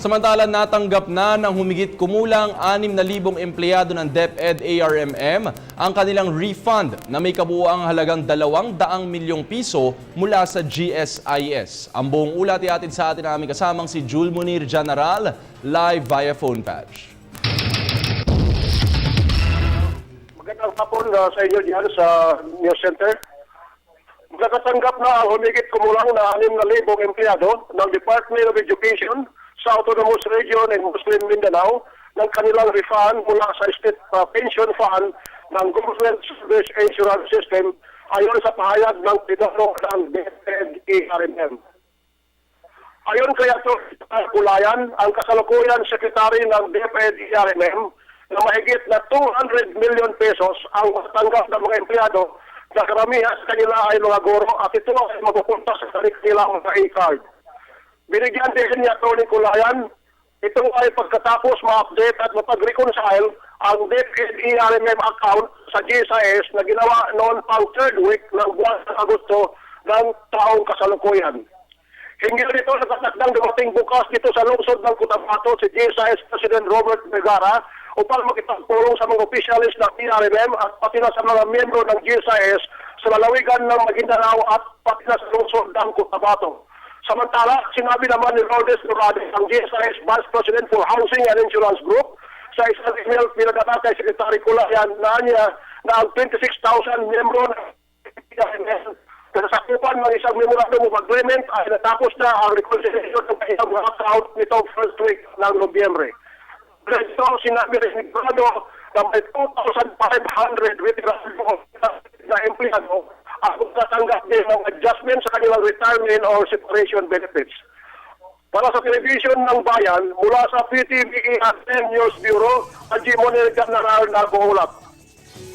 Samantala, natanggap na ng humigit kumulang 6,000 empleyado ng DepEd ARMM ang kanilang refund na may kabuuang halagang 200 milyong piso mula sa GSIS. Ang buong ulat ihatid sa atin aming kasamang si Jul Munir General, live via phone patch. Magandang hapon sa inyo diyan sa News Center. Nakatanggap na ang humigit kumulang na 6,000 empleyado ng Department of Education sa Autonomous Region and Muslim Mindanao ng kanilang refund mula sa State Pension Fund ng Government Service Insurance System ayon sa pahayag ng tinanong ng DepEd ARMM. Ayon kay Ato Kulayan, ang kasalukuyan sekretary ng DepEd ARMM na mahigit na 200 million pesos ang matanggap ng mga empleyado na karamihan sa kanila ay mga guro at ito ay mapupunta sa kanilang mga e-card. Binigyan din niya Tony Kulayan, ito ay pagkatapos ma-update at mapag-reconcile ang DepEd ARMM account sa GSIS na ginawa noon pang third week ng buwan ng Agosto ng taong kasalukuyan. Hinggil nito sa katakdang dumating bukas dito sa lungsod ng Cotabato si GSIS President Robert Vergara upang makipagpulong sa mga opisyalis ng ARMM at pati na sa mga miyembro ng GSIS sa lalawigan ng Maguindanao at pati na sa lungsod ng Cotabato. Samantala, sinabi naman ni Lourdes Dorade, ang GSIS Vice President for Housing and Insurance Group, sa isang email pinagdata kay Secretary Kulayan na niya na ang 26,000 miyembro ng ARMM na nasakupan ng isang memorandum of agreement ay natapos na ang reconciliation ng kanilang mga account nitong first week ng Nobyembre. Ito, sinabi rin ni Dorado na may 2,500 veterano na empleyado at tatanggap din ng adjustment sa kanilang retirement or separation benefits. Para sa television ng bayan, mula sa PTV News Bureau, ang G. Monel General na Guulat.